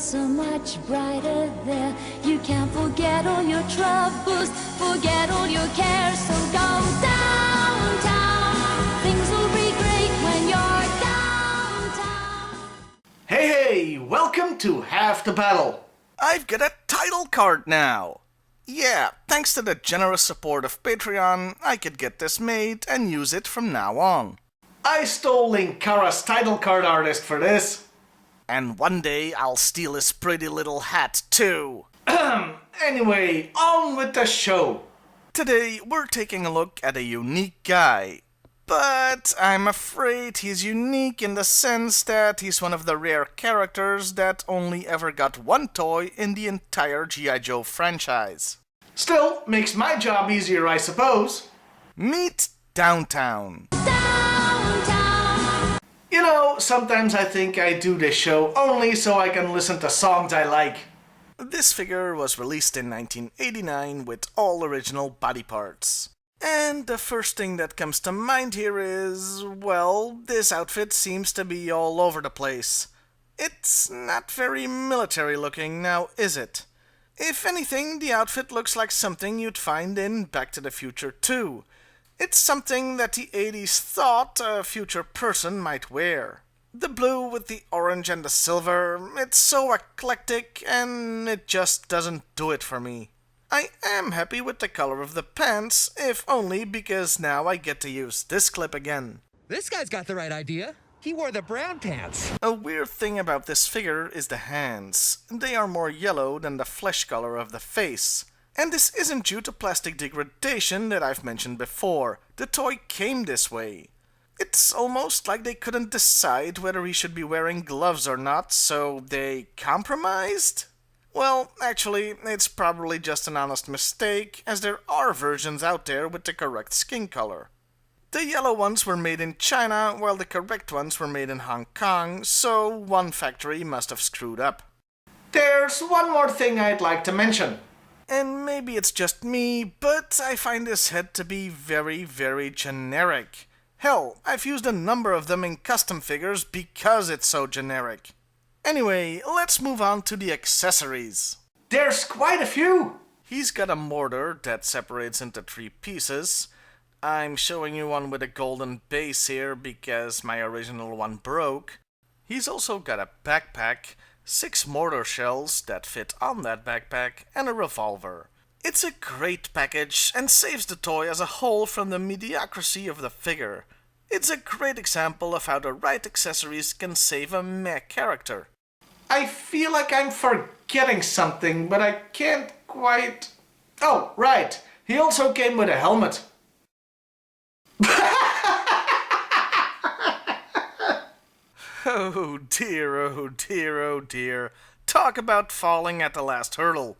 so much brighter there. You can forget all your troubles, forget all your cares. So go downtown, things will be great when you're downtown. Hey, welcome to Half the Battle. I've got a title card now. Yeah, thanks to the generous support of Patreon, I could get this made and use it from now on. I stole Linkara's title card artist for this. And one day I'll steal his pretty little hat too. Anyway, on with the show. Today we're taking a look at a unique guy. But I'm afraid he's unique in the sense that he's one of the rare characters that only ever got one toy in the entire G.I.Joe franchise. Still, makes my job easier, I suppose. Meet Downtown. Downtown. You know, sometimes I think I do this show only so I can listen to songs I like. This figure was released in 1989 with all original body parts. And the first thing that comes to mind here is, well, this outfit seems to be all over the place. It's not very military looking now, is it? If anything, the outfit looks like something you'd find in Back to the Future 2. It's something that the 80s thought a future person might wear. The blue with the orange and the silver, it's so eclectic and it just doesn't do it for me. I am happy with the color of the pants, if only because now I get to use this clip again. This guy's got the right idea. He wore the brown pants. A weird thing about this figure is the hands. They are more yellow than the flesh color of the face. And this isn't due to plastic degradation that I've mentioned before. The toy came this way. It's almost like they couldn't decide whether he should be wearing gloves or not, so they compromised? Well, actually, it's probably just an honest mistake, as there are versions out there with the correct skin color. The yellow ones were made in China, while the correct ones were made in Hong Kong, so one factory must have screwed up. There's one more thing I'd like to mention. And maybe it's just me, but I find this head to be very, very generic. Hell, I've used a number of them in custom figures because it's so generic. Anyway, let's move on to the accessories. There's quite a few. He's got a mortar that separates into 3 pieces. I'm showing you one with a golden base here because my original one broke. He's also got a backpack, 6 mortar shells that fit on that backpack, and a revolver. It's a great package and saves the toy as a whole from the mediocrity of the figure. It's a great example of how the right accessories can save a meh character. I feel like I'm forgetting something, but I can't quite... Oh, right. He also came with a helmet. Oh dear, oh dear, oh dear. Talk about falling at the last hurdle.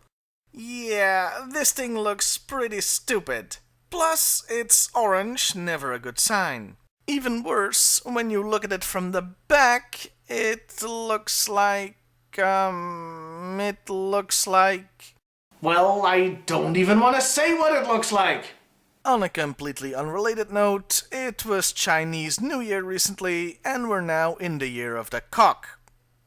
Yeah, this thing looks pretty stupid. Plus, it's orange, never a good sign. Even worse, when you look at it from the back, it looks like... Well, I don't even want to say what it looks like. On a completely unrelated note, it was Chinese New Year recently, and we're now in the year of the cock.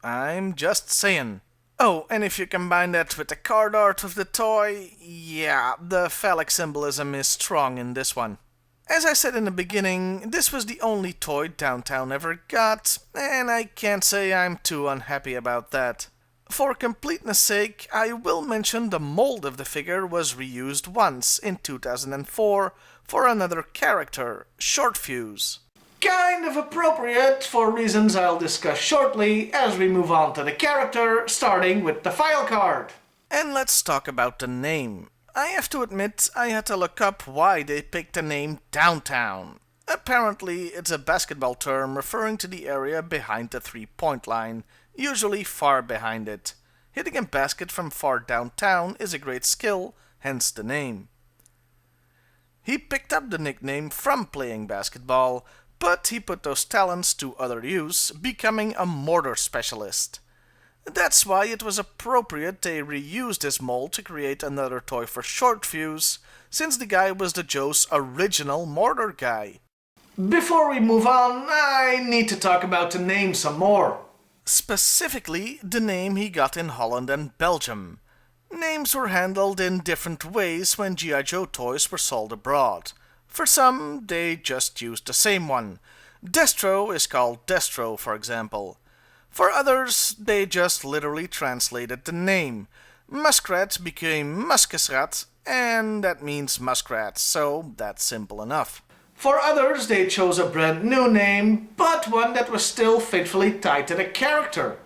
I'm just saying. Oh, and if you combine that with the card art of the toy, yeah, the phallic symbolism is strong in this one. As I said in the beginning, this was the only toy Downtown ever got, and I can't say I'm too unhappy about that. For completeness sake, I will mention the mold of the figure was reused once in 2004 for another character, Short Fuse. Kind of appropriate for reasons I'll discuss shortly as we move on to the character, starting with the file card. And let's talk about the name. I have to admit, I had to look up why they picked the name Downtown. Apparently, it's a basketball term referring to the area behind the three-point line, usually far behind it. Hitting a basket from far downtown is a great skill, hence the name. He picked up the nickname from playing basketball, but he put those talents to other use, becoming a mortar specialist. That's why it was appropriate they reused this mold to create another toy for Short Fuse, since the guy was the Joe's original mortar guy. Before we move on, I need to talk about the name some more. Specifically, the name he got in Holland and Belgium. Names were handled in different ways when G.I. Joe toys were sold abroad. For some, they just used the same one. Destro is called Destro, for example. For others, they just literally translated the name. Muskrat became Muskesrat, and that means muskrat, so that's simple enough. For others, they chose a brand new name, but one that was still faithfully tied to the character.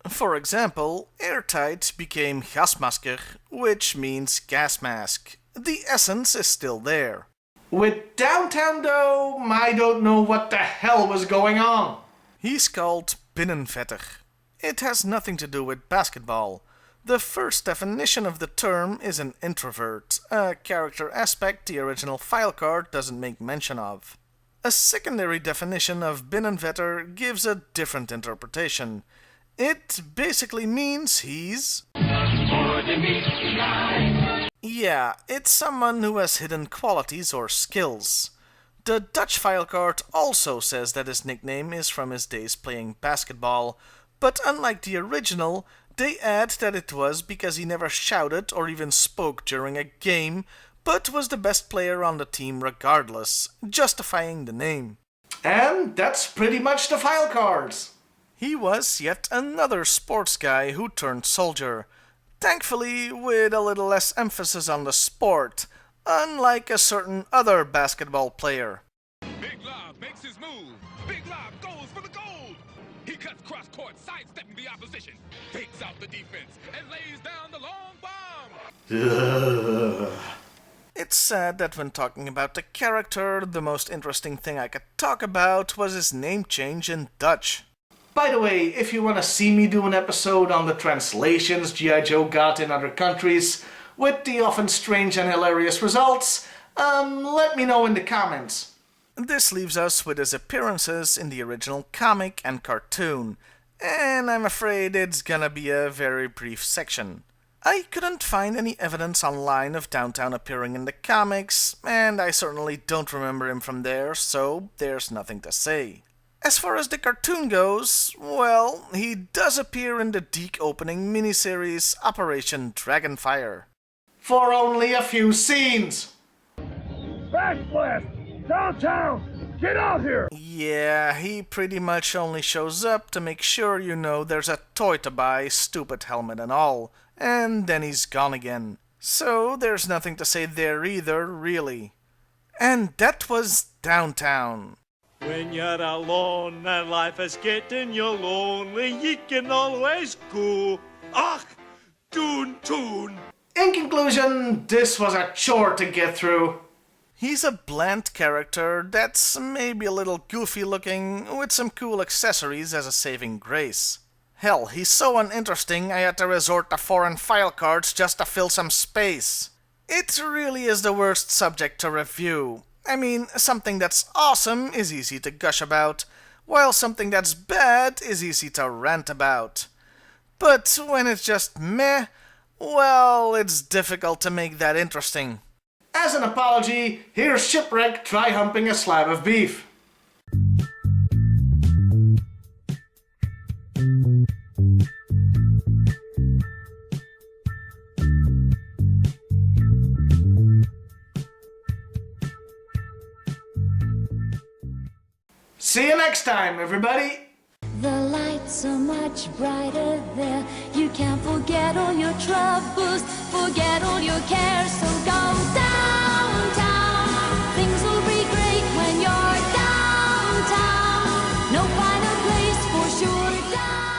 For example, Airtight became Gasmasker, which means gas mask. The essence is still there. With Downtown though, I don't know what the hell was going on. He's called BinFetter. It has nothing to do with basketball. The first definition of the term is an introvert, a character aspect the original file card doesn't make mention of. A secondary definition of BinFetter gives a different interpretation. It basically means he's... Yeah, it's someone who has hidden qualities or skills. The Dutch file card also says that his nickname is from his days playing basketball, but unlike the original, they add that it was because he never shouted or even spoke during a game, but was the best player on the team regardless, justifying the name. And that's pretty much the file cards. He was yet another sports guy who turned soldier, thankfully with a little less emphasis on the sport, unlike a certain other basketball player. Big Lob makes his move. Big Lob goes for the gold. He cuts cross court, sidestepping the opposition, fakes out the defense, and lays down the long bomb. It's sad that when talking about the character, the most interesting thing I could talk about was his name change in Dutch. By the way, if you want to see me do an episode on the translations G.I. Joe got in other countries, with the often strange and hilarious results, let me know in the comments. This leaves us with his appearances in the original comic and cartoon, and I'm afraid it's gonna be a very brief section. I couldn't find any evidence online of Downtown appearing in the comics, and I certainly don't remember him from there, so there's nothing to say. As far as the cartoon goes, well, he does appear in the Deke opening miniseries Operation Dragonfire. For only a few scenes. Backblast! Downtown! Get out here! Yeah, he pretty much only shows up to make sure you know there's a toy to buy, stupid helmet and all, and then he's gone again. So there's nothing to say there either, really. And that was Downtown. When you're alone and life is getting you lonely, you can always go, ach, Toon. In conclusion, this was a chore to get through. He's a bland character that's maybe a little goofy looking, with some cool accessories as a saving grace. Hell, he's so uninteresting I had to resort to foreign file cards just to fill some space. It really is the worst subject to review. I mean, something that's awesome is easy to gush about, while something that's bad is easy to rant about. But when it's just meh, well, it's difficult to make that interesting. As an apology, here's Shipwreck try-humping a slab of beef. See you next time, everybody! The lights are much brighter there. You can't forget all your troubles, forget all your cares. So go downtown. Things will be great when you're downtown. No finer place for sure. Downtown.